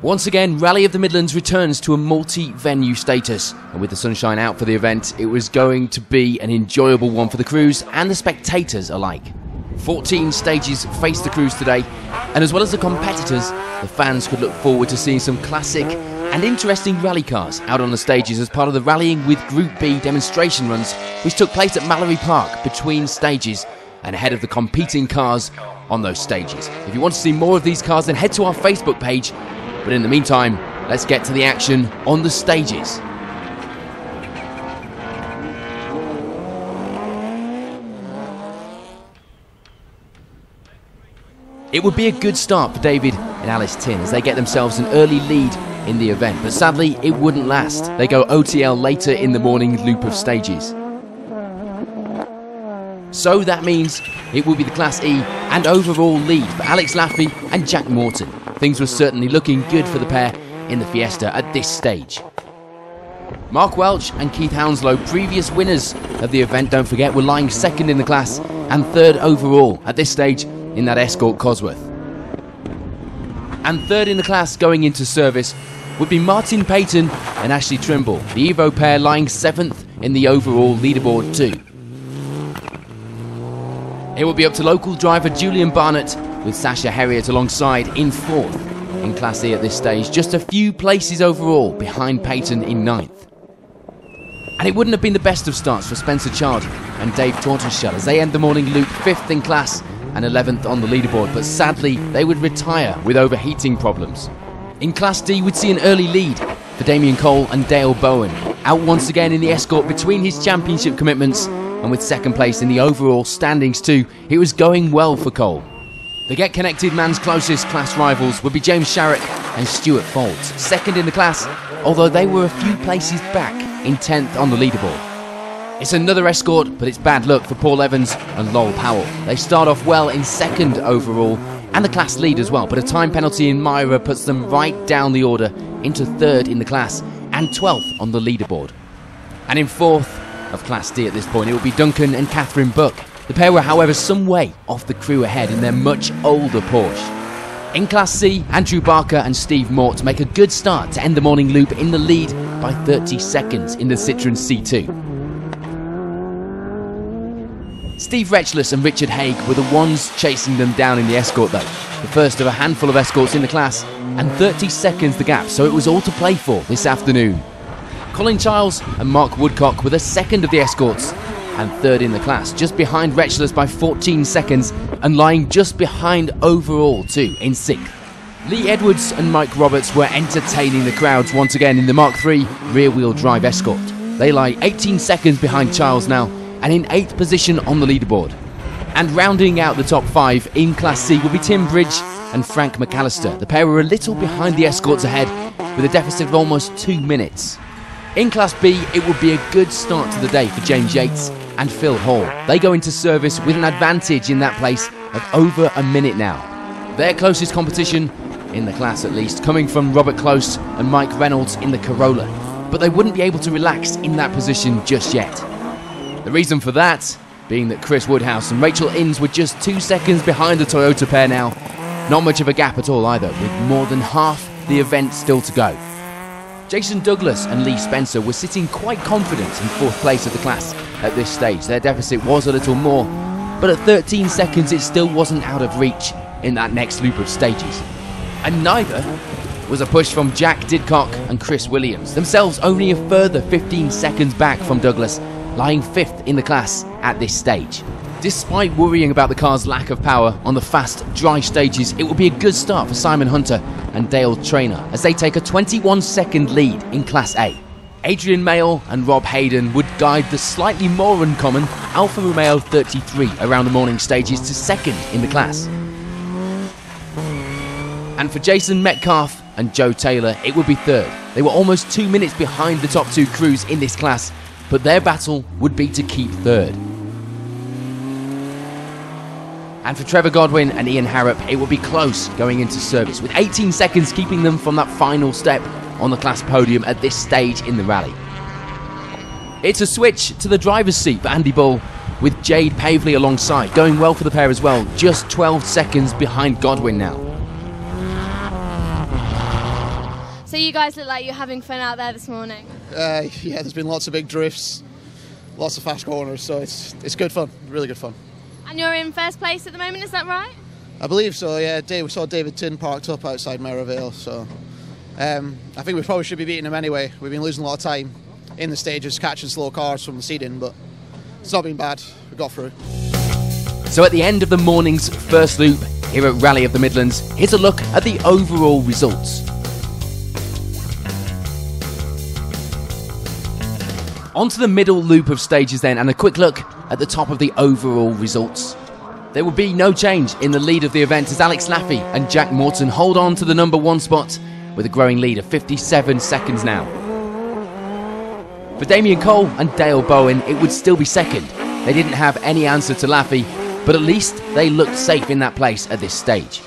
Once again, Rally of the Midlands returns to a multi-venue status, and with the sunshine out for the event, it was going to be an enjoyable one for the crews and the spectators alike. 14 stages faced the crews today, and as well as the competitors, the fans could look forward to seeing some classic and interesting rally cars out on the stages as part of the Rallying with Group B demonstration runs, which took place at Mallory Park between stages and ahead of the competing cars on those stages. If you want to see more of these cars, then head to our Facebook page. But in the meantime, let's get to the action on the stages. It would be a good start for David and Alice Tin as they get themselves an early lead in the event, but sadly it wouldn't last. They go OTL later in the morning loop of stages. So that means it will be the Class E and overall lead for Alex Laffey and Jack Morton. Things were certainly looking good for the pair in the Fiesta at this stage. Mark Welch and Keith Hounslow, previous winners of the event, don't forget, were lying second in the class and third overall at this stage in that Escort Cosworth. And third in the class going into service would be Martin Payton and Ashley Trimble, the Evo pair lying 7th in the overall leaderboard too. It will be up to local driver Julian Barnett with Sasha Herriot alongside in 4th in Class E at this stage, just a few places overall behind Payton in 9th. And it wouldn't have been the best of starts for Spencer Chard and Dave Tortoshell as they end the morning loop 5th in class and 11th on the leaderboard, but sadly they would retire with overheating problems. In Class D we'd see an early lead for Damien Cole and Dale Bowen, out once again in the Escort between his championship commitments, and with second place in the overall standings too, it was going well for Cole. The Get Connected man's closest class rivals would be James Sharrock and Stuart Folds, second in the class, although they were a few places back in 10th on the leaderboard. It's another Escort, but it's bad luck for Paul Evans and Lowell Powell. They start off well in second overall and the class lead as well, but a time penalty in Myra puts them right down the order into third in the class and 12th on the leaderboard. And in 4th of Class D at this point, it will be Duncan and Catherine Buck. The pair were, however, some way off the crew ahead in their much older Porsche. In Class C, Andrew Barker and Steve Mort make a good start to end the morning loop in the lead by 30 seconds in the Citroen C2. Steve Retchless and Richard Haig were the ones chasing them down in the Escort though, the first of a handful of Escorts in the class, and 30 seconds the gap, so it was all to play for this afternoon. Colin Childs and Mark Woodcock were the second of the Escorts and third in the class, just behind Retchless by 14 seconds and lying just behind overall too in 6th. Lee Edwards and Mike Roberts were entertaining the crowds once again in the Mark III rear-wheel drive Escort. They lie 18 seconds behind Childs now and in 8th position on the leaderboard. And rounding out the top 5 in Class C will be Tim Bridge and Frank McAllister. The pair were a little behind the Escorts ahead with a deficit of almost 2 minutes. In Class B, it would be a good start to the day for James Yates and Phil Hall. They go into service with an advantage in that place of over a minute now. Their closest competition, in the class at least, coming from Robert Close and Mike Reynolds in the Corolla. But they wouldn't be able to relax in that position just yet. The reason for that being that Chris Woodhouse and Rachel Innes were just 2 seconds behind the Toyota pair now. Not much of a gap at all either, with more than half the event still to go. Jason Douglas and Lee Spencer were sitting quite confident in 4th place of the class at this stage. Their deficit was a little more, but at 13 seconds it still wasn't out of reach in that next loop of stages. And neither was a push from Jack Didcock and Chris Williams, themselves only a further 15 seconds back from Douglas, lying 5th in the class at this stage. Despite worrying about the car's lack of power on the fast, dry stages, it will be a good start for Simon Hunter and Dale Traynor as they take a 21-second lead in Class A. Adrian Mayle and Rob Hayden would guide the slightly more uncommon Alfa Romeo 33 around the morning stages to 2nd in the class. And for Jason Metcalf and Joe Taylor, it would be 3rd. They were almost 2 minutes behind the top 2 crews in this class, but their battle would be to keep 3rd. And for Trevor Godwin and Ian Harrop, it will be close going into service, with 18 seconds keeping them from that final step on the class podium at this stage in the rally. It's a switch to the driver's seat for Andy Bull, with Jade Pavley alongside, going well for the pair as well, just 12 seconds behind Godwin now. So you guys look like you're having fun out there this morning. Yeah, there's been lots of big drifts, lots of fast corners, so it's good fun, really good fun. And you're in first place at the moment, is that right? I believe so, yeah. We saw David Tin parked up outside Merivale, so I think we probably should be beating him anyway. We've been losing a lot of time in the stages, catching slow cars from the seeding, but it's not been bad. We got through. So at the end of the morning's first loop here at Rally of the Midlands, here's a look at the overall results. Onto the middle loop of stages then, and a quick look at the top of the overall results. There will be no change in the lead of the event as Alex Laffey and Jack Morton hold on to the number 1 spot with a growing lead of 57 seconds now. For Damien Cole and Dale Bowen, it would still be second. They didn't have any answer to Laffey, but at least they looked safe in that place at this stage.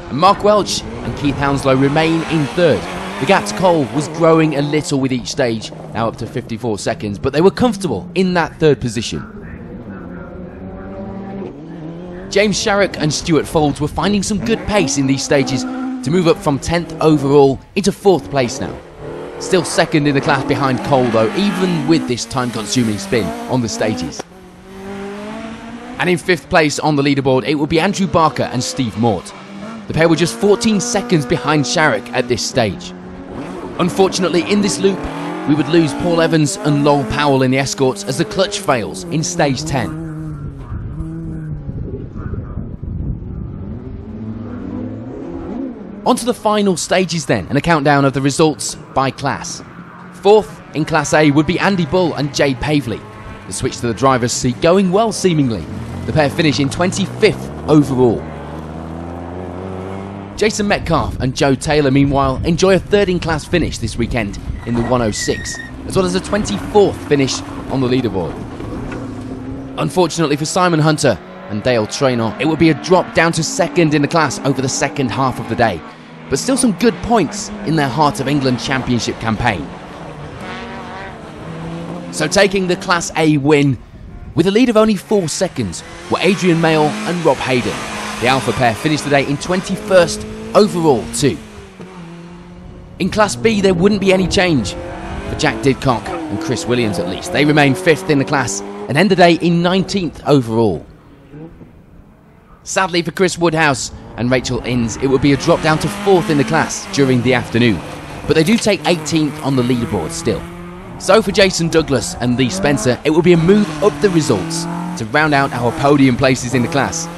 And Mark Welch and Keith Hounslow remain in third. The gap to Cole was growing a little with each stage, now up to 54 seconds, but they were comfortable in that third position. James Sharrock and Stuart Folds were finding some good pace in these stages to move up from 10th overall into 4th place now. Still second in the class behind Cole though, even with this time-consuming spin on the stages. And in 5th place on the leaderboard, it will be Andrew Barker and Steve Mort. The pair were just 14 seconds behind Sharrock at this stage. Unfortunately, in this loop, we would lose Paul Evans and Lowell Powell in the escorts as the clutch fails in stage 10. On to the final stages then, and a countdown of the results by class. 4th in Class A would be Andy Bull and Jay Pavley. The switch to the driver's seat going well seemingly. The pair finish in 25th overall. Jason Metcalf and Joe Taylor, meanwhile, enjoy a 3rd in class finish this weekend in the 106, as well as a 24th finish on the leaderboard. Unfortunately for Simon Hunter and Dale Traynor, it will be a drop down to 2nd in the class over the second half of the day, but still some good points in their Heart of England Championship campaign. So taking the Class A win with a lead of only 4 seconds were Adrian Mayle and Rob Hayden. The Alpha pair finished the day in 21st overall too. In Class B there wouldn't be any change for Jack Didcock and Chris Williams at least. They remain 5th in the class and end the day in 19th overall. Sadly for Chris Woodhouse and Rachel Innes, it would be a drop down to 4th in the class during the afternoon, but they do take 18th on the leaderboard still. So for Jason Douglas and Lee Spencer, it will be a move up the results to round out our podium places in the class.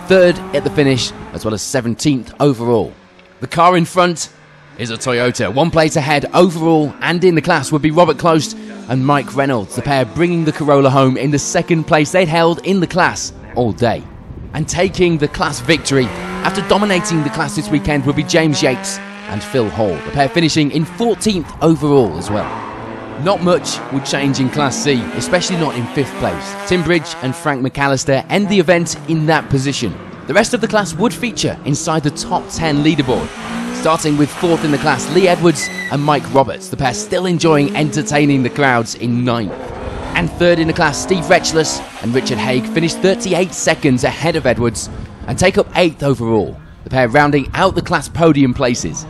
3rd at the finish, as well as 17th overall. The car in front is a Toyota. 1 place ahead overall and in the class would be Robert Close and Mike Reynolds, the pair bringing the Corolla home in the 2nd place they'd held in the class all day. And taking the class victory after dominating the class this weekend would be James Yates and Phil Hall, the pair finishing in 14th overall as well. Not much would change in Class C, especially not in 5th place. Tim Bridge and Frank McAllister end the event in that position. The rest of the class would feature inside the top 10 leaderboard, starting with 4th in the class Lee Edwards and Mike Roberts, the pair still enjoying entertaining the crowds in 9th. And 3rd in the class Steve Retchless and Richard Haig finished 38 seconds ahead of Edwards and take up 8th overall, the pair rounding out the class podium places.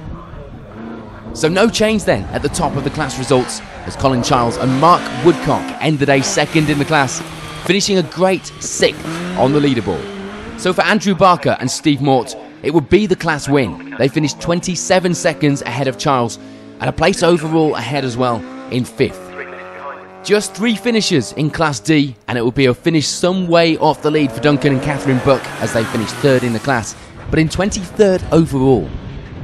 So no change then at the top of the class results as Colin Childs and Mark Woodcock end the day 2nd in the class, finishing a great 6th on the leaderboard. So for Andrew Barker and Steve Mort, it would be the class win. They finished 27 seconds ahead of Childs and a place overall ahead as well in 5th. Just 3 finishers in Class D, and it will be a finish some way off the lead for Duncan and Catherine Buck as they finished 3rd in the class, but in 23rd overall.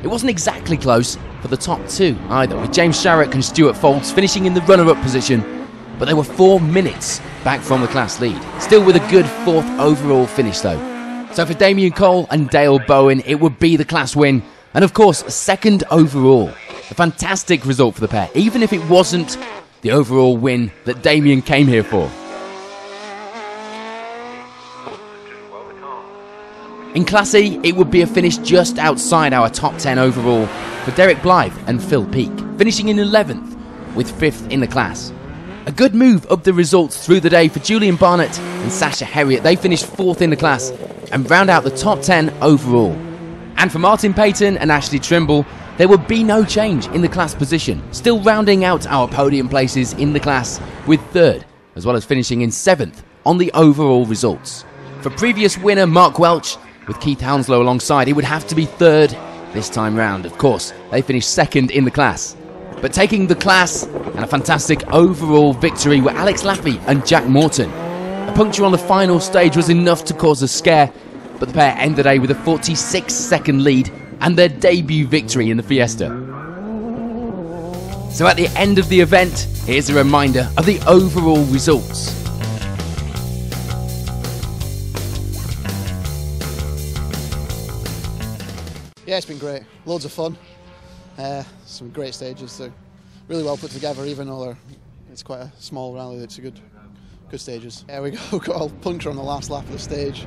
It wasn't exactly close for the top 2 either, with James Sharrock and Stuart Folds finishing in the runner-up position, but they were 4 minutes back from the class lead, still with a good 4th overall finish though. So for Damien Cole and Dale Bowen, it would be the class win, and of course 2nd overall. A fantastic result for the pair, even if it wasn't the overall win that Damien came here for. In Class E, it would be a finish just outside our top 10 overall for Derek Blythe and Phil Peake, finishing in 11th with 5th in the class. A good move up the results through the day for Julian Barnett and Sasha Herriott. They finished 4th in the class and round out the top 10 overall. And for Martin Payton and Ashley Trimble, there would be no change in the class position, still rounding out our podium places in the class with 3rd, as well as finishing in 7th on the overall results. For previous winner Mark Welch, with Keith Hounslow alongside, it would have to be 3rd this time round. Of course, they finished 2nd in the class. But taking the class and a fantastic overall victory were Alex Laffey and Jack Morton. A puncture on the final stage was enough to cause a scare, but the pair ended the day with a 46-second lead and their debut victory in the Fiesta. So at the end of the event, here's a reminder of the overall results. Yeah, it's been great. Loads of fun. Some great stages. They're really well put together, even though it's quite a small rally. It's a good stages. Yeah, we got a puncture on the last lap of the stage.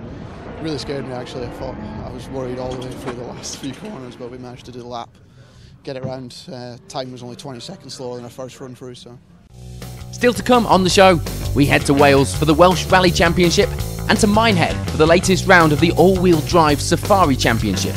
It really scared me, actually. I was worried all the way through the last few corners, but we managed to do the lap, get it round. Time was only 20 seconds slower than our first run through. So, still to come on the show, we head to Wales for the Welsh Rally Championship and to Minehead for the latest round of the all-wheel drive Safari Championship.